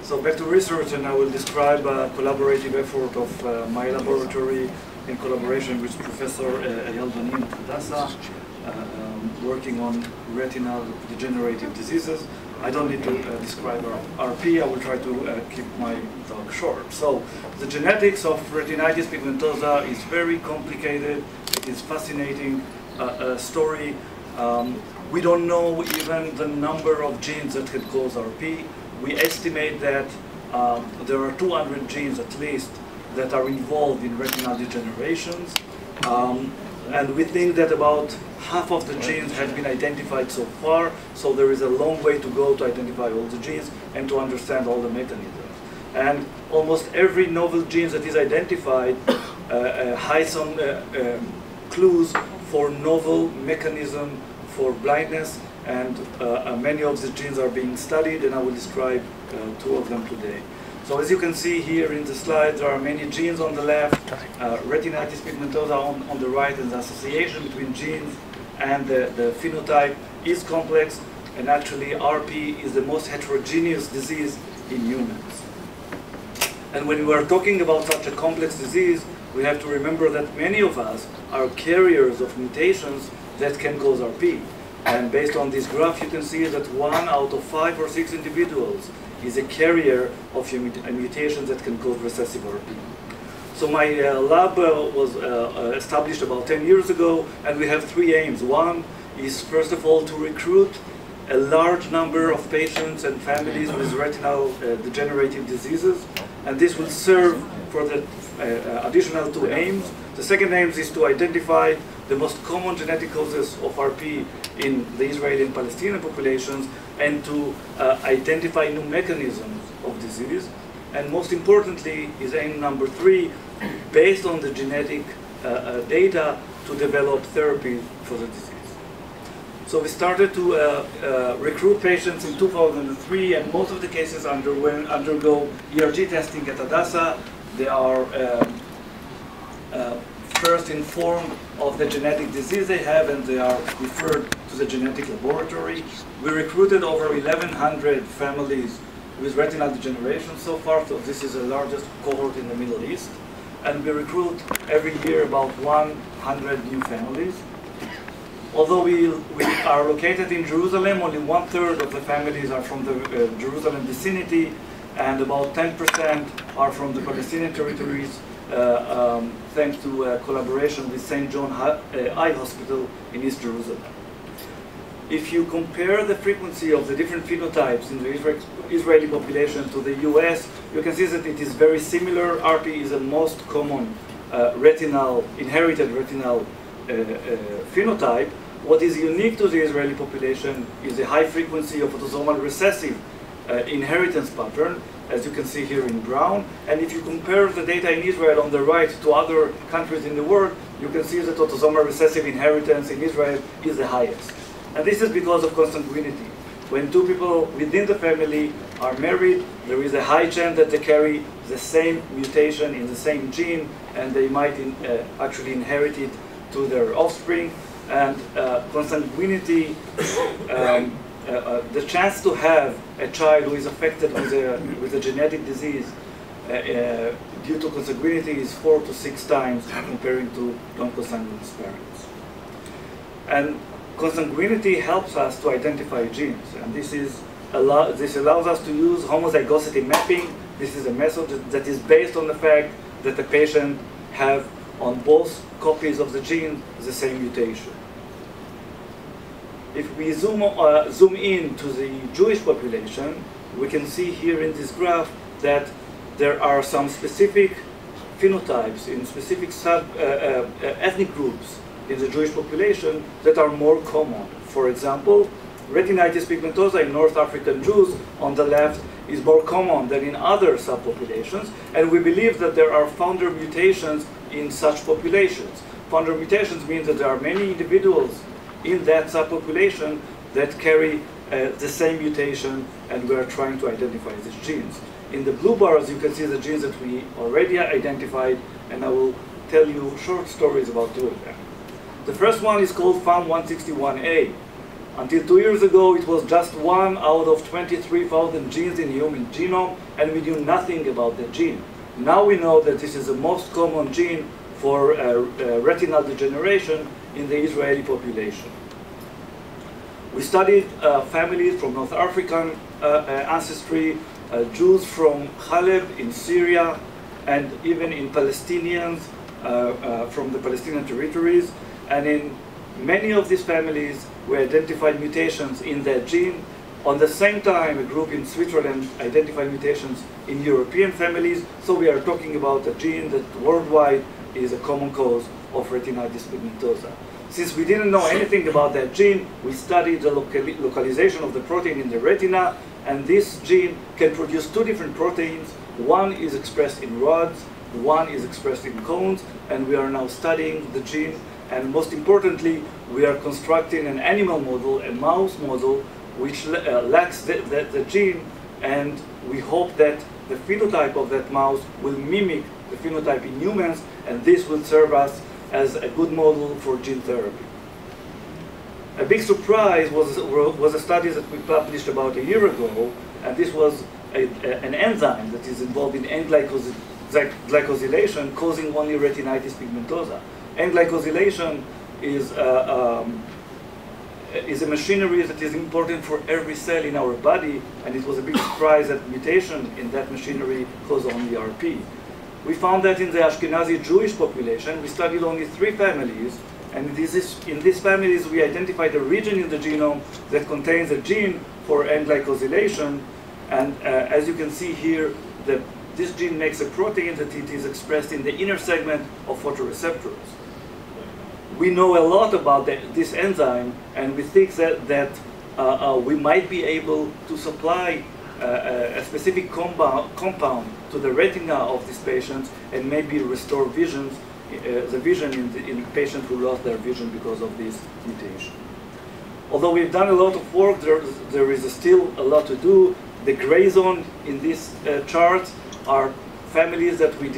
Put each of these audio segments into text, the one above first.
So back to research, and I will describe a collaborative effort of my laboratory in collaboration with Professor Eyal Banim at Hadassah, working on retinal degenerative diseases. I don't need to describe RP. I will try to keep my talk short. So the genetics of retinitis pigmentosa is very complicated. It is fascinating story. We don't know even the number of genes that can cause RP. We estimate that there are 200 genes at least that are involved in retinal degenerations. And we think that about half of the genes have been identified so far, so there is a long way to go to identify all the genes and to understand all the mechanisms. And almost every novel gene that is identified hides some clues for novel mechanism for blindness, and many of the genes are being studied, and I will describe two of them today. So as you can see here in the slide, there are many genes on the left, retinitis pigmentosa on the right, and the association between genes and the phenotype is complex, and actually RP is the most heterogeneous disease in humans. And when we are talking about such a complex disease, we have to remember that many of us are carriers of mutations that can cause RP. And based on this graph, you can see that 1 out of 5 or 6 individuals is a carrier of a mutation that can cause recessive RP. So my lab was established about 10 years ago, and we have 3 aims. One is, first of all, to recruit a large number of patients and families with retinal degenerative diseases, and this will serve for the additional 2 aims. The second aim is to identify the most common genetic causes of RP in the Israeli and Palestinian populations, and to identify new mechanisms of disease. And most importantly is aim number 3, based on the genetic data, to develop therapy for the disease. So we started to recruit patients in 2003, and most of the cases undergo ERG testing at Hadassah. They are first informed of the genetic disease they have, and they are referred to the genetic laboratory. We recruited over 1,100 families with retinal degeneration so far, so this is the largest cohort in the Middle East. And we recruit every year about 100 new families. Although we are located in Jerusalem, only 1/3 of the families are from the Jerusalem vicinity, and about 10% are from the Palestinian territories, thanks to collaboration with St. John Eye Hospital in East Jerusalem. If you compare the frequency of the different phenotypes in the Israeli population to the US, you can see that it is very similar. RP is the most common inherited retinal phenotype. What is unique to the Israeli population is the high frequency of autosomal recessive inheritance pattern, as you can see here in brown. And if you compare the data in Israel on the right to other countries in the world, you can see that autosomal recessive inheritance in Israel is the highest. And this is because of consanguinity. When 2 people within the family are married, there is a high chance that they carry the same mutation in the same gene, and they might actually inherit it to their offspring. And consanguinity, the chance to have a child who is affected with a genetic disease due to consanguinity is 4 to 6 times comparing to non-consanguineous parents. And consanguinity helps us to identify genes, and this allows us to use homozygosity mapping. This is a method that is based on the fact that the patient have on both copies of the gene the same mutation. If we zoom in to the Jewish population, we can see here in this graph that there are some specific phenotypes in specific ethnic groups in the Jewish population that are more common. For example, retinitis pigmentosa in North African Jews on the left is more common than in other subpopulations, and we believe that there are founder mutations in such populations. Founder mutations mean that there are many individuals in that subpopulation that carry the same mutation, and we are trying to identify these genes. In the blue bars, you can see the genes that we already identified, and I will tell you short stories about 2 of them. The first one is called FAM161A. Until 2 years ago, it was just 1 out of 23,000 genes in the human genome, and we knew nothing about that gene. Now we know that this is the most common gene for retinal degeneration in the Israeli population. We studied families from North African ancestry, Jews from Haleb in Syria, and even in Palestinians from the Palestinian territories. And in many of these families, we identified mutations in that gene. On the same time, a group in Switzerland identified mutations in European families. So we are talking about a gene that worldwide is a common cause of retinitis pigmentosa. Since we didn't know anything about that gene, we studied the localization of the protein in the retina, and this gene can produce 2 different proteins. One is expressed in rods, one is expressed in cones, and we are now studying the gene. And most importantly, we are constructing an animal model, a mouse model, which lacks the gene, and we hope that the phenotype of that mouse will mimic the phenotype in humans, and this will serve us as a good model for gene therapy. A big surprise was a study that we published about a year ago, and this was an enzyme that is involved in N-glycosylation causing only retinitis pigmentosa. N-glycosylation is a machinery that is important for every cell in our body, and it was a big surprise that mutation in that machinery caused only RP. We found that in the Ashkenazi Jewish population, we studied only 3 families, and in these families we identified a region in the genome that contains a gene for N-glycosylation, and as you can see here, this gene makes a protein that it is expressed in the inner segment of photoreceptors. We know a lot about this enzyme, and we think that we might be able to supply a specific compound to the retina of these patients and maybe restore the vision in patients who lost their vision because of this mutation. Although we've done a lot of work, there is still a lot to do. The gray zone in this chart are families that we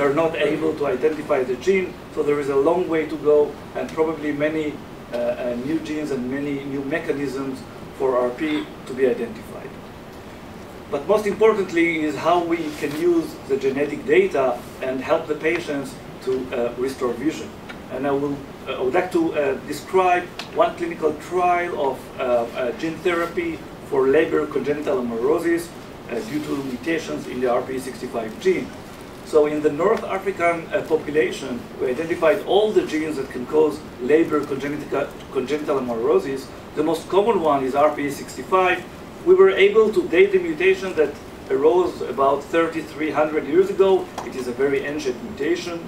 are not able to identify the gene, so there is a long way to go, and probably many new genes and many new mechanisms for RP to be identified. But most importantly is how we can use the genetic data and help the patients to restore vision. And I would like to describe one clinical trial of gene therapy for Leber congenital amaurosis due to mutations in the RPE65 gene. So in the North African population, we identified all the genes that can cause Leber congenital amaurosis. The most common one is RPE65. We were able to date the mutation that arose about 3,300 years ago. It is a very ancient mutation.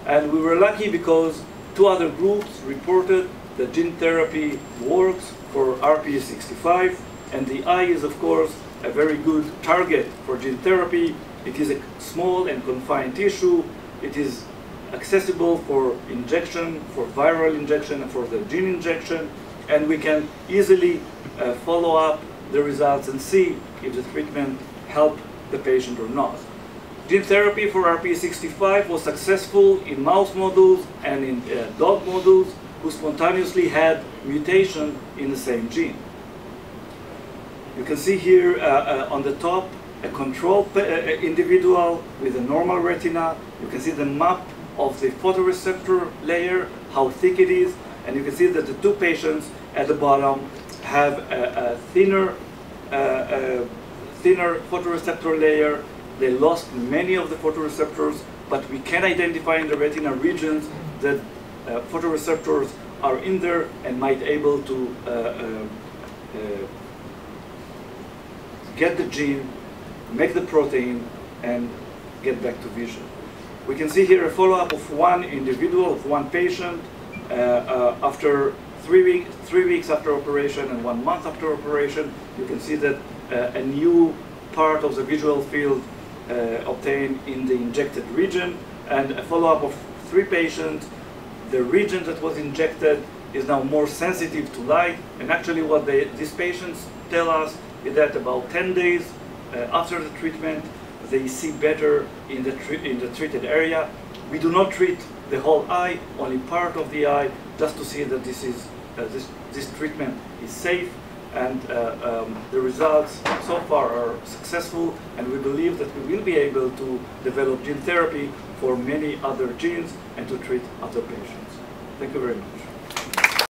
And we were lucky because 2 other groups reported that gene therapy works for RPE65, and the eye is, of course, a very good target for gene therapy. It is a small and confined tissue. It is accessible for injection, for viral injection, and for the gene injection, and we can easily follow up the results and see if the treatment helped the patient or not. Gene therapy for RPE65 was successful in mouse models and in dog models who spontaneously had mutation in the same gene. You can see here on the top a control individual with a normal retina. You can see the map of the photoreceptor layer, how thick it is, and you can see that the 2 patients at the bottom have a thinner photoreceptor layer. They lost many of the photoreceptors, but we can identify in the retina regions that photoreceptors are in there and might able to get the gene, make the protein, and get back to vision. We can see here a follow-up of one individual, of one patient, after 3 weeks after operation and 1 month after operation. You can see that a new part of the visual field obtained in the injected region, and a follow-up of 3 patients. The region that was injected is now more sensitive to light, and actually what these patients tell us is that about 10 days after the treatment, they see better in the treated area. We do not treat the whole eye, only part of the eye, just to see that this is this treatment is safe, and the results so far are successful, and we believe that we will be able to develop gene therapy for many other genes and to treat other patients. Thank you very much.